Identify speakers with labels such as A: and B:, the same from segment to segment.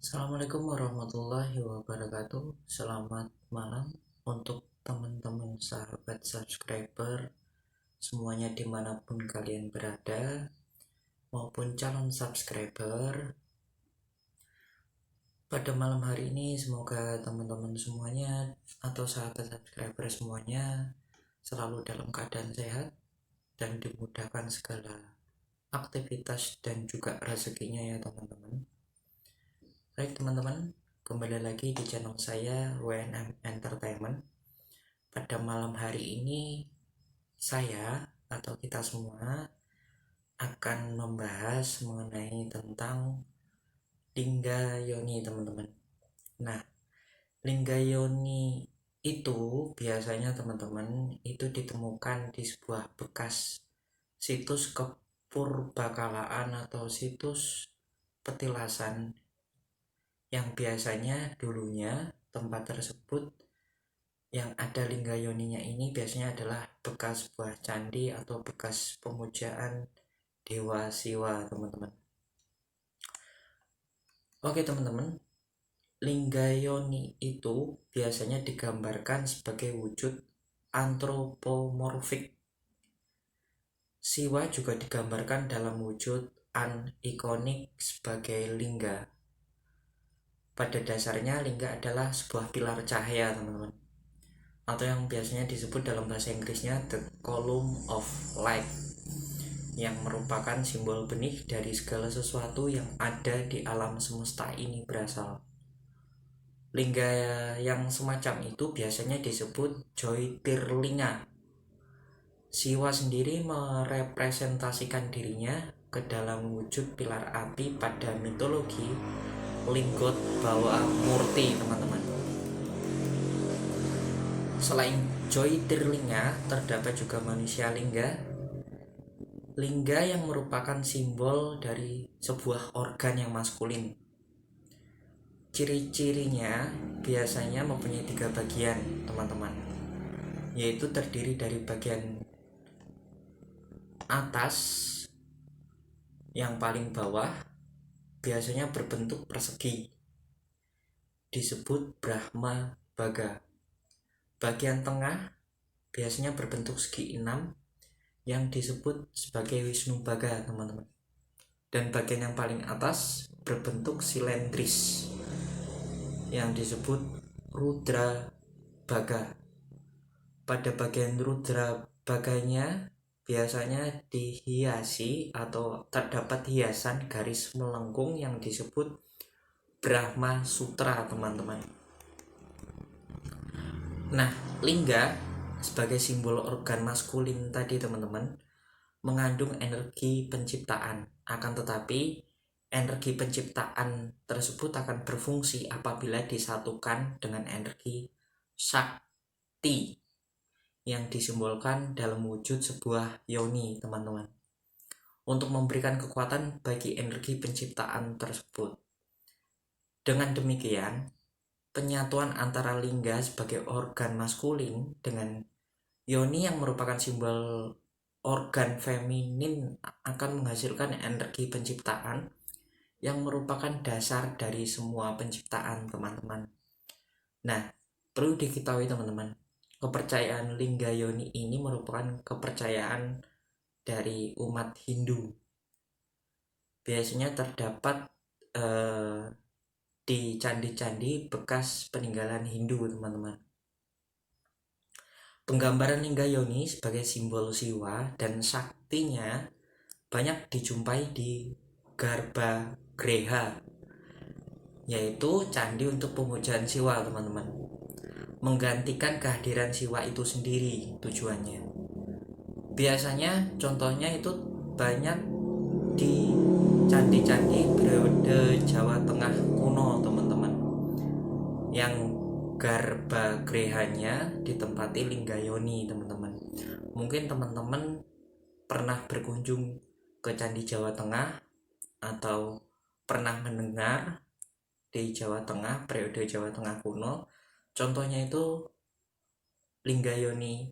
A: Assalamualaikum warahmatullahi wabarakatuh. Selamat malam untuk teman-teman sahabat subscriber semuanya dimanapun kalian berada, maupun calon subscriber. Pada malam hari ini semoga teman-teman semuanya atau sahabat subscriber semuanya selalu dalam keadaan sehat dan dimudahkan segala aktivitas dan juga rezekinya ya teman-teman. Baik teman-teman, kembali lagi di channel saya WNM Entertainment. Pada malam hari ini saya atau kita semua akan membahas mengenai tentang lingga yoni teman-teman. Nah, lingga yoni itu biasanya teman-teman itu ditemukan di sebuah bekas situs kepurbakalaan atau situs petilasan yang biasanya dulunya tempat tersebut yang ada lingga yoninya ini biasanya adalah bekas buah candi atau bekas pemujaan dewa Siwa teman-teman. Oke teman-teman, lingga yoni itu biasanya digambarkan sebagai wujud antropomorfik. Siwa juga digambarkan dalam wujud unikonik sebagai lingga. Pada dasarnya lingga adalah sebuah pilar cahaya teman-teman, atau yang biasanya disebut dalam bahasa Inggrisnya the column of light, yang merupakan simbol benih dari segala sesuatu yang ada di alam semesta ini berasal. Lingga yang semacam itu biasanya disebut Jyotirlinga. Siwa sendiri merepresentasikan dirinya ke dalam wujud pilar api pada mitologi Linggot Bawa Murti teman-teman. Selain Jyotirlinga, terdapat juga manusia lingga. Lingga yang merupakan simbol dari sebuah organ yang maskulin. Ciri-cirinya biasanya mempunyai 3 bagian teman-teman, yaitu terdiri dari bagian atas yang paling bawah biasanya berbentuk persegi, disebut Brahma Baga. Bagian tengah biasanya berbentuk segi 6 yang disebut sebagai Wisnu Baga teman-teman. Dan bagian yang paling atas berbentuk silindris yang disebut Rudra Baga. Pada bagian Rudra Baganya biasanya dihiasi atau terdapat hiasan garis melengkung yang disebut Brahma Sutra teman-teman. Nah, lingga sebagai simbol organ maskulin tadi teman-teman mengandung energi penciptaan. Akan tetapi energi penciptaan tersebut akan berfungsi apabila disatukan dengan energi sakti yang disimbolkan dalam wujud sebuah yoni teman-teman, untuk memberikan kekuatan bagi energi penciptaan tersebut. Dengan demikian, penyatuan antara lingga sebagai organ maskulin dengan yoni yang merupakan simbol organ feminin akan menghasilkan energi penciptaan yang merupakan dasar dari semua penciptaan teman-teman. Nah, perlu diketahui teman-teman, kepercayaan lingga yoni ini merupakan kepercayaan dari umat Hindu. Biasanya terdapat di candi-candi bekas peninggalan Hindu teman-teman. Penggambaran lingga yoni sebagai simbol Siwa dan saktinya banyak dijumpai di Garbhagriha, yaitu candi untuk pemujaan Siwa teman-teman, menggantikan kehadiran Siwa itu sendiri tujuannya. Biasanya contohnya itu banyak di candi-candi periode Jawa Tengah kuno teman-teman, yang Garbhagrihanya ditempati lingga yoni teman-teman. Mungkin teman-teman pernah berkunjung ke candi Jawa Tengah atau pernah mendengar di Jawa Tengah periode Jawa Tengah kuno, contohnya itu lingga yoni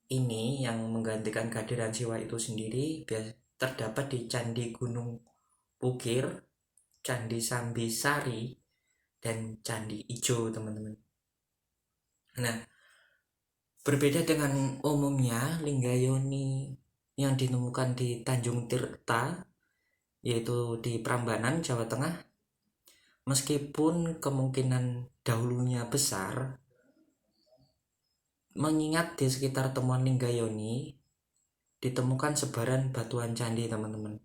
A: ini yang menggantikan kehadiran Siwa itu sendiri terdapat di Candi Gunung Pukir, Candi Sambisari, dan candi ijo, teman-teman. Nah, berbeda dengan umumnya lingga yoni yang ditemukan di Tanjung Tirta, yaitu di Prambanan, Jawa Tengah, meskipun kemungkinan dahulunya besar, mengingat di sekitar temuan lingga yoni ditemukan sebaran batuan candi, teman-teman.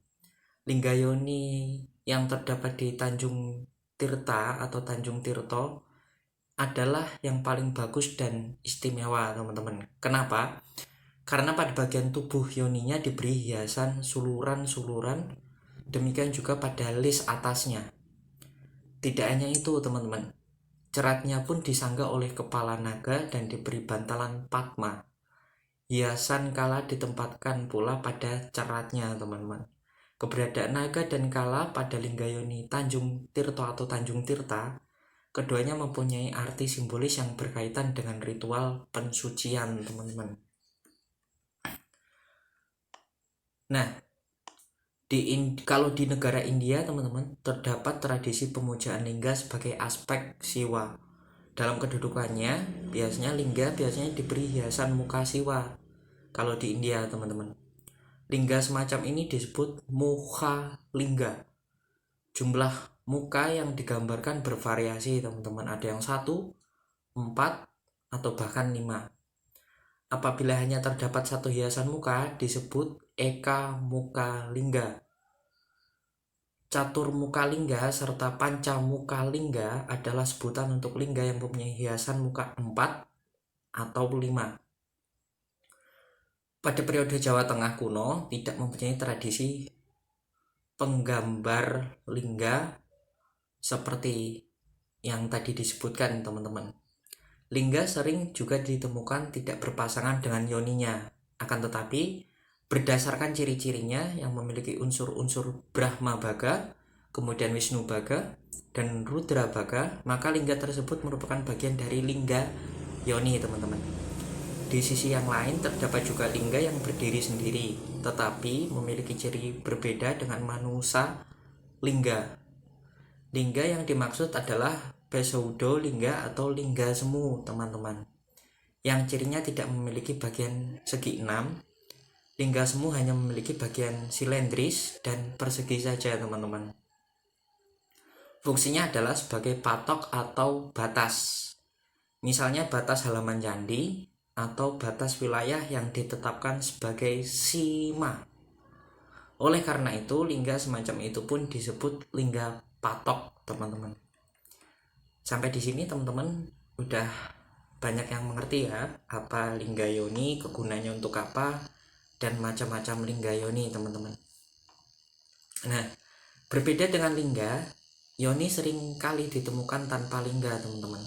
A: Lingga yoni yang terdapat di Tanjung Tirta atau Tanjung Tirto adalah yang paling bagus dan istimewa, teman-teman. Kenapa? Karena pada bagian tubuh yoninya diberi hiasan suluran-suluran, demikian juga pada list atasnya. Tidak hanya itu, teman-teman, ceratnya pun disanggah oleh kepala naga dan diberi bantalan padma. Hiasan kala ditempatkan pula pada ceratnya, teman-teman. Keberadaan naga dan kala pada lingga yoni Tanjung Tirto atau Tanjung Tirta, keduanya mempunyai arti simbolis yang berkaitan dengan ritual pensucian, teman-teman. Nah, kalau di negara India, teman-teman, terdapat tradisi pemujaan lingga sebagai aspek siwa. Dalam kedudukannya, biasanya lingga diberi hiasan muka siwa. Kalau di India, teman-teman, lingga semacam ini disebut mukha lingga. Jumlah muka yang digambarkan bervariasi, teman-teman. Ada yang 1, 4, atau bahkan 5. Apabila hanya terdapat satu hiasan muka, disebut eka muka lingga. Catur muka lingga serta panca muka lingga adalah sebutan untuk lingga yang mempunyai hiasan muka 4 atau 5. Pada periode Jawa Tengah kuno tidak mempunyai tradisi penggambar lingga seperti yang tadi disebutkan, teman-teman. Lingga sering juga ditemukan tidak berpasangan dengan yoninya, akan tetapi berdasarkan ciri-cirinya yang memiliki unsur-unsur Brahma Baga, kemudian Wisnu Baga, dan Rudra Baga, maka lingga tersebut merupakan bagian dari lingga yoni, teman-teman. Di sisi yang lain terdapat juga lingga yang berdiri sendiri, tetapi memiliki ciri berbeda dengan manusa lingga. Lingga yang dimaksud adalah pseudo lingga atau lingga semu, teman-teman, yang cirinya tidak memiliki bagian segi 6. Lingga semu hanya memiliki bagian silindris dan persegi saja, teman-teman. Fungsinya adalah sebagai patok atau batas. Misalnya batas halaman candi atau batas wilayah yang ditetapkan sebagai sima. Oleh karena itu, lingga semacam itu pun disebut lingga patok, teman-teman. Sampai di sini, teman-teman, udah banyak yang mengerti ya apa lingga yoni, kegunaannya untuk apa, dan macam-macam lingga yoni, teman-teman. Nah, berbeda dengan lingga, yoni sering kali ditemukan tanpa lingga, teman-teman.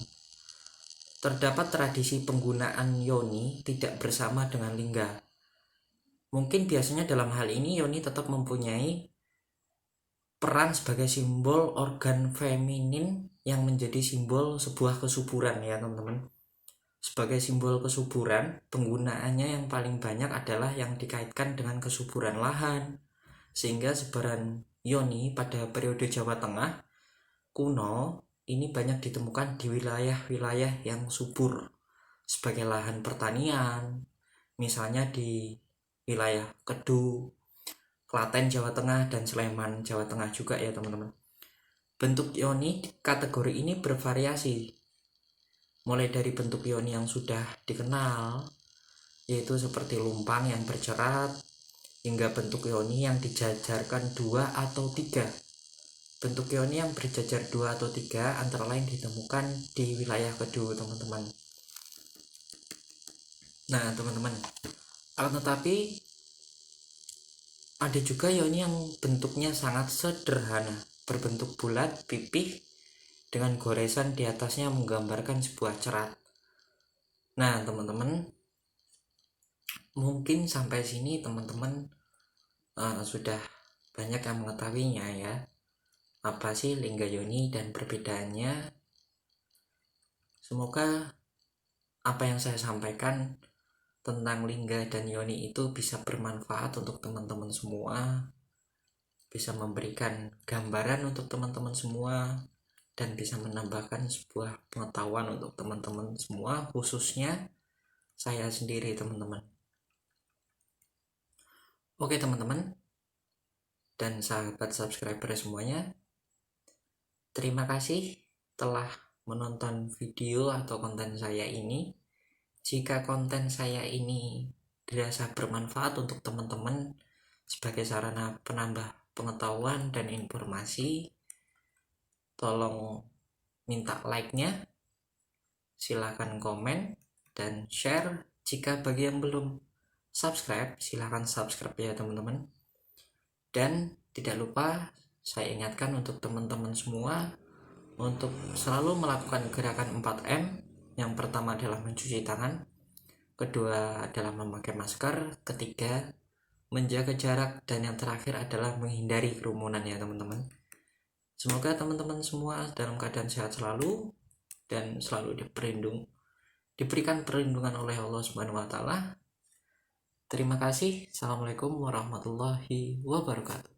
A: Terdapat tradisi penggunaan yoni tidak bersama dengan lingga. Mungkin biasanya dalam hal ini yoni tetap mempunyai peran sebagai simbol organ feminin yang menjadi simbol sebuah kesuburan ya, teman-teman. Sebagai simbol kesuburan, penggunaannya yang paling banyak adalah yang dikaitkan dengan kesuburan lahan, sehingga sebaran yoni pada periode Jawa Tengah kuno ini banyak ditemukan di wilayah-wilayah yang subur sebagai lahan pertanian, misalnya di wilayah Kedu, Klaten Jawa Tengah, dan Sleman Jawa Tengah juga ya, teman-teman. Bentuk yoni kategori ini bervariasi, mulai dari bentuk yoni yang sudah dikenal, yaitu seperti lumpang yang bercerat, hingga bentuk yoni yang dijajarkan 2 atau 3. Bentuk yoni yang berjajar 2 atau 3 antara lain ditemukan di wilayah Kedu, teman-teman. Nah, teman-teman, akan tetapi ada juga yoni yang bentuknya sangat sederhana, berbentuk bulat, pipih, dengan goresan di atasnya menggambarkan sebuah cerat. Nah, teman-teman, mungkin sampai sini teman-teman sudah banyak yang mengetahuinya ya. Apa sih lingga yoni dan perbedaannya? Semoga apa yang saya sampaikan tentang lingga dan yoni itu bisa bermanfaat untuk teman-teman semua, bisa memberikan gambaran untuk teman-teman semua, dan bisa menambahkan sebuah pengetahuan untuk teman-teman semua, khususnya saya sendiri teman-teman. Oke teman-teman dan sahabat subscriber semuanya, terima kasih telah menonton video atau konten saya ini. Jika konten saya ini dirasa bermanfaat untuk teman-teman sebagai sarana penambah pengetahuan dan informasi, tolong minta like-nya, silahkan komen dan share. Jika bagi yang belum subscribe, silahkan subscribe ya teman-teman. Dan tidak lupa saya ingatkan untuk teman-teman semua untuk selalu melakukan gerakan 4M. Yang pertama adalah mencuci tangan, kedua adalah memakai masker, ketiga menjaga jarak, dan yang terakhir adalah menghindari kerumunan ya teman-teman. Semoga teman-teman semua dalam keadaan sehat selalu dan selalu diberikan perlindungan oleh Allah Subhanahu wa taala. Terima kasih. Assalamualaikum warahmatullahi wabarakatuh.